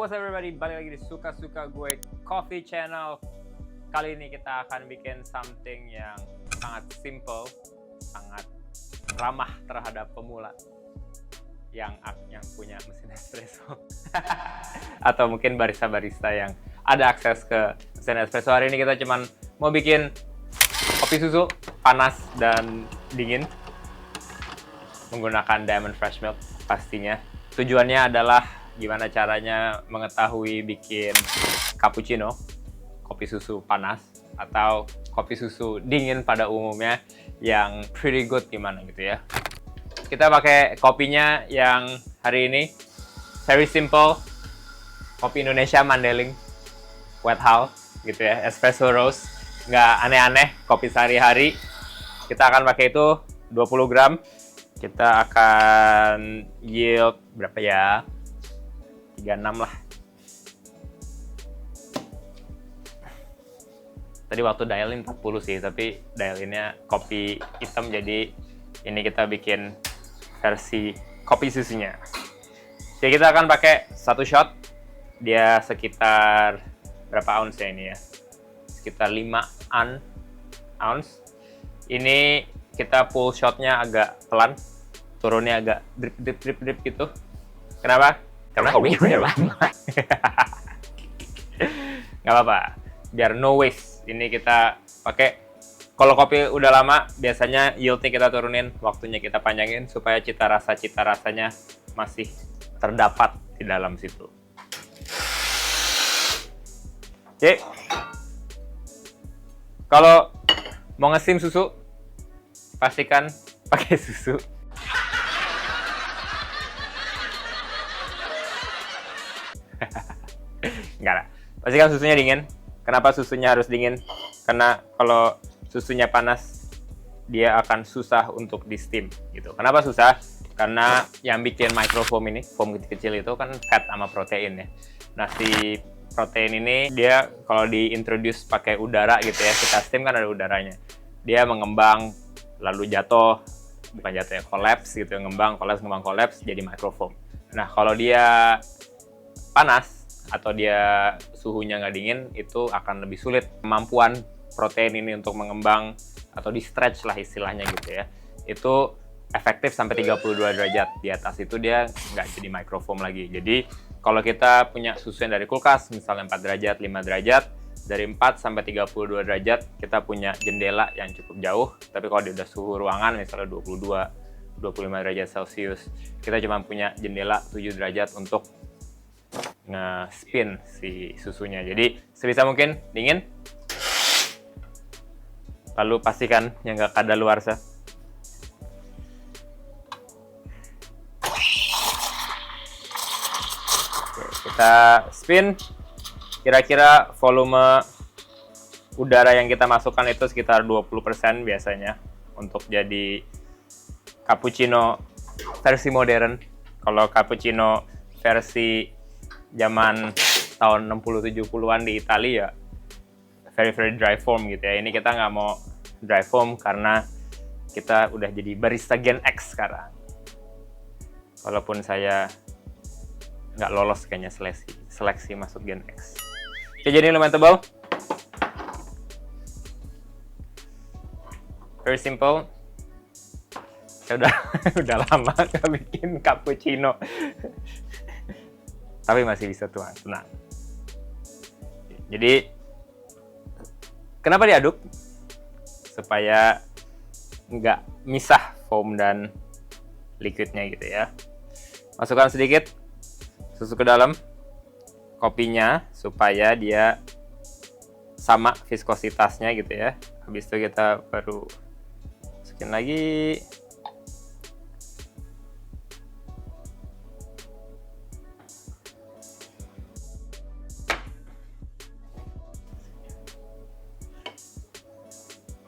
what's up everybody? Balik lagi di Suka-Suka Gue Coffee Channel. Kali ini kita akan bikin something yang sangat simple, sangat ramah terhadap pemula yang punya mesin espresso atau mungkin barista-barista yang ada akses ke mesin espresso. Hari ini kita cuman mau bikin kopi susu panas dan dingin menggunakan Diamond Fresh Milk pastinya. Tujuannya adalah gimana caranya mengetahui bikin cappuccino, kopi susu panas, atau kopi susu dingin pada umumnya yang pretty good gimana gitu ya. Kita pakai kopinya yang hari ini very simple, kopi Indonesia Mandailing Wet House gitu ya, espresso roast, nggak aneh-aneh, kopi sehari-hari. Kita akan pakai itu 20 gram. Kita akan yield berapa ya? 36 lah. Tadi waktu dial-in 40 sih, tapi dial-innya kopi hitam, jadi ini kita bikin versi kopi susunya. Jadi kita akan pakai 1 shot, dia sekitar berapa ounce ya ini ya? Sekitar 5 ounce. Ini kita pull shotnya agak pelan, turunnya agak drip gitu. Kenapa? Karena kopinya udah lama. Nggak apa-apa, biar no waste. Ini kita pakai, kalau kopi udah lama biasanya yieldnya kita turunin, waktunya kita panjangin supaya cita rasanya masih terdapat di dalam situ. Oke, kalau mau nge-steam susu pastikan pakai susu. Enggak lah, pastikan susunya dingin. Kenapa susunya harus dingin? Karena kalau susunya panas dia akan susah untuk di steam gitu. Kenapa susah? Karena yang bikin microfoam ini, foam kecil-kecil itu kan fat sama protein ya. Nah, si protein ini dia kalau diintroduce pakai udara gitu ya, kita steam kan ada udaranya, dia mengembang lalu jatuh, bukan jatuh ya, collapse gitu, ngembang collapse jadi microfoam. Nah, kalau dia panas atau dia suhunya nggak dingin, itu akan lebih sulit kemampuan protein ini untuk mengembang atau di stretch lah istilahnya gitu ya. Itu efektif sampai 32 derajat. Di atas itu dia nggak jadi microfoam lagi. Jadi kalau kita punya susu yang dari kulkas, misalnya 4 derajat, 5 derajat, dari 4 sampai 32 derajat kita punya jendela yang cukup jauh. Tapi kalau dia udah suhu ruangan misalnya 22, 25 derajat Celcius, kita cuma punya jendela 7 derajat untuk nge-spin si susunya. Jadi sebisa mungkin dingin. Lalu pastikan yang nggak kadaluarsa. Oke, kita spin. Kira-kira volume udara yang kita masukkan itu sekitar 20% biasanya untuk jadi cappuccino versi modern. Kalau cappuccino versi zaman tahun 60-70-an di Italia ya very dry form gitu ya. Ini kita nggak mau dry form karena kita udah jadi barista Gen X sekarang. Walaupun saya nggak lolos kayaknya seleksi masuk Gen X. Oke, jadi lumayan tebal. Very simple. Saya udah lama nggak bikin cappuccino. Tapi masih bisa tenang. Jadi kenapa diaduk? Supaya nggak misah foam dan liquidnya gitu ya. Masukkan sedikit susu ke dalam kopinya supaya dia sama viskositasnya gitu ya. Habis itu kita baru masukin lagi.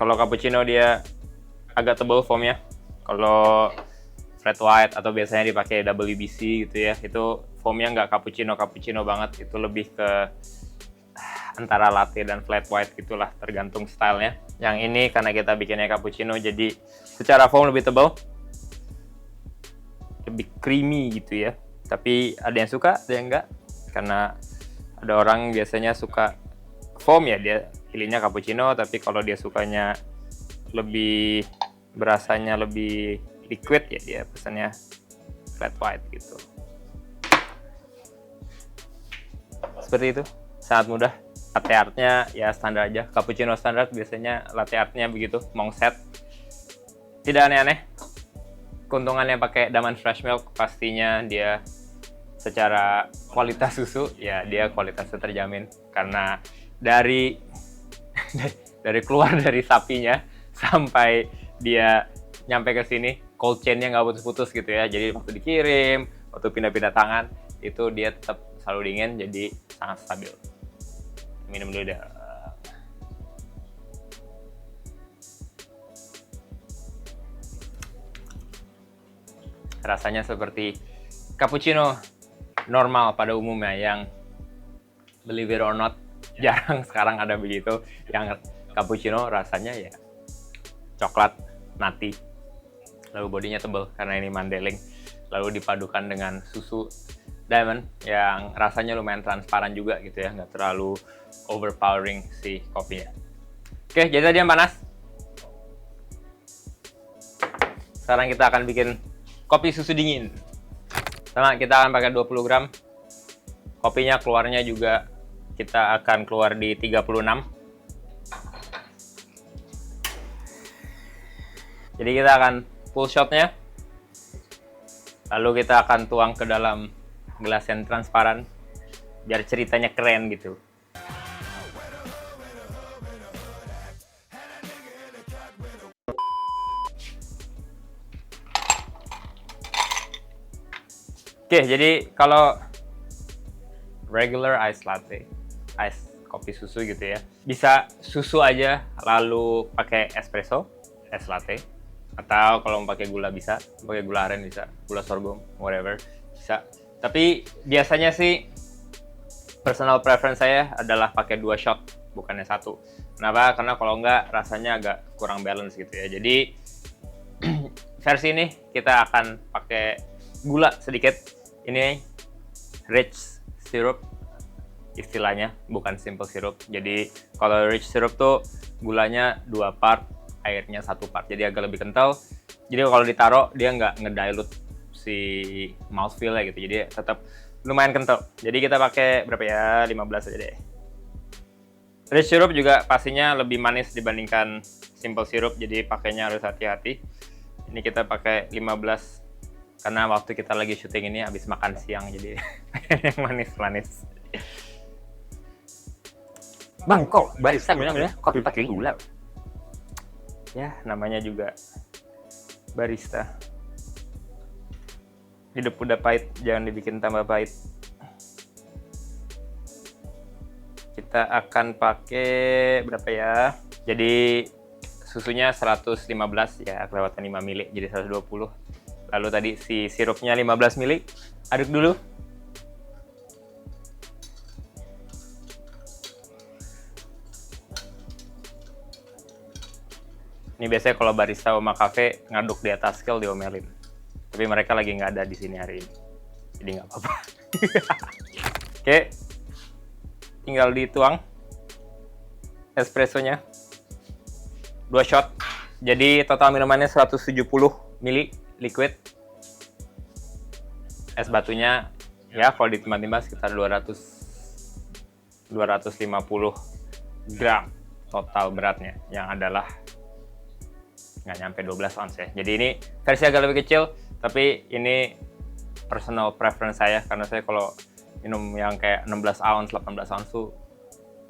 Kalau cappuccino dia agak tebal foamnya. Kalau flat white atau biasanya dipakai WBC gitu ya, itu foamnya nggak cappuccino banget. Itu lebih ke antara latte dan flat white gitulah, tergantung stylenya. Yang ini karena kita bikinnya cappuccino, jadi secara foam lebih tebal, lebih creamy gitu ya. Tapi ada yang suka, ada yang enggak. Karena ada orang biasanya suka foam ya, dia pilihnya cappuccino, tapi kalau dia sukanya lebih berasanya lebih liquid ya dia pesannya flat white gitu. Seperti itu, sangat mudah. Latte artnya ya standar aja, cappuccino standar biasanya latte artnya begitu, mongset. Tidak aneh-aneh. Keuntungannya pakai Daman Fresh Milk pastinya dia secara kualitas susu ya dia kualitasnya terjamin karena dari keluar dari sapinya sampai dia nyampe ke sini cold chain-nya nggak putus-putus gitu ya. Jadi waktu dikirim, waktu pindah-pindah tangan itu dia tetap selalu dingin, jadi sangat stabil. Minum dulu deh. Rasanya seperti cappuccino normal pada umumnya yang believe it or not jarang sekarang ada begitu yang cappuccino rasanya ya coklat nati, lalu bodinya tebal karena ini Mandeling, lalu dipadukan dengan susu Diamond yang rasanya lumayan transparan juga gitu ya, nggak terlalu overpowering si kopinya. Oke, jadi tadi yang panas. Sekarang kita akan bikin kopi susu dingin. Sama kita akan pakai 20 gram. Kopinya keluarnya juga kita akan keluar di 36. Jadi kita akan full shotnya. Lalu kita akan tuang ke dalam gelas yang transparan biar ceritanya keren gitu. Oke, jadi kalau regular ice latte, ice kopi susu gitu ya, bisa susu aja lalu pakai espresso, es latte, atau kalau mau pakai gula bisa, pakai gula aren bisa, gula sorghum, whatever bisa. Tapi biasanya sih personal preference saya adalah pakai 2 shot, bukannya 1. Kenapa? Karena kalau enggak rasanya agak kurang balance gitu ya. Jadi versi ini kita akan pakai gula sedikit. Ini rich syrup istilahnya, bukan simple syrup. Jadi kalau rich syrup tuh gulanya 2 part, airnya 1 part. Jadi agak lebih kental. Jadi kalau ditaruh dia nggak ngedilute si mouthfeel-nya gitu. Jadi tetap lumayan kental. Jadi kita pakai berapa ya? 15 aja deh. Rich syrup juga pastinya lebih manis dibandingkan simple syrup. Jadi pakainya harus hati-hati. Ini kita pakai 15 karena waktu kita lagi syuting ini habis makan siang, jadi yang manis-manis. Bang, kok barista bilang kopi pakai gula? Ya, namanya juga barista. Hidup udah pahit, jangan dibikin tambah pahit. Kita akan pakai berapa ya? Jadi susunya 115 ya, kelewatan 5 mili, jadi 120. Lalu tadi si sirupnya 15 mili, aduk dulu. Ini biasanya kalau barista Oma Cafe ngaduk di atas scale diomelin. Tapi mereka lagi nggak ada di sini hari ini, jadi nggak apa-apa. Oke, tinggal dituang espressonya 2 shot. Jadi total minumannya 170 mili liquid. Es batunya ya kalau ditimbang-timbang sekitar 250 gram total beratnya, yang adalah nggak nyampe 12 ounce ya. Jadi ini versi agak lebih kecil, tapi ini personal preference saya karena saya kalau minum yang kayak 16 ounce, 18 ounce tuh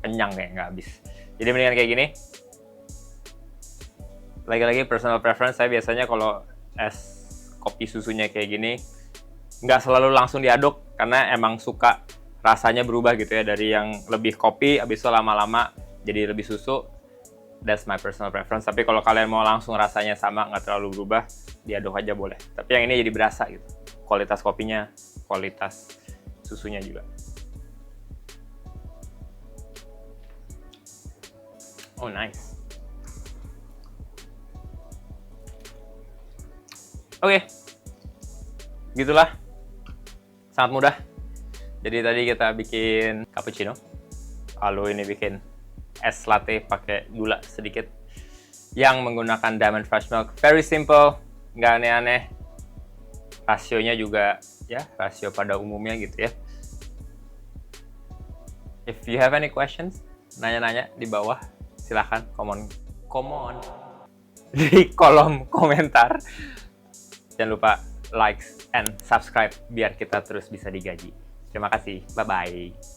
kenyang kayak nggak habis. Jadi mendingan kayak gini. Lagi-lagi personal preference saya biasanya kalau es kopi susunya kayak gini nggak selalu langsung diaduk karena emang suka rasanya berubah gitu ya, dari yang lebih kopi habis itu lama-lama jadi lebih susu. That's my personal preference. Tapi kalau kalian mau langsung rasanya sama, nggak terlalu berubah, diaduk aja boleh. Tapi yang ini jadi berasa gitu, kualitas kopinya, kualitas susunya juga. Oh nice. Oke, gitulah, sangat mudah. Jadi tadi kita bikin cappuccino. Lalu ini bikin es latte pakai gula sedikit. Yang menggunakan Diamond Fresh Milk. Very simple, nggak aneh-aneh. Rasionya juga ya rasio pada umumnya gitu ya. If you have any questions, nanya-nanya di bawah, silahkan komen di kolom komentar. Jangan lupa like and subscribe biar kita terus bisa digaji. Terima kasih, bye-bye.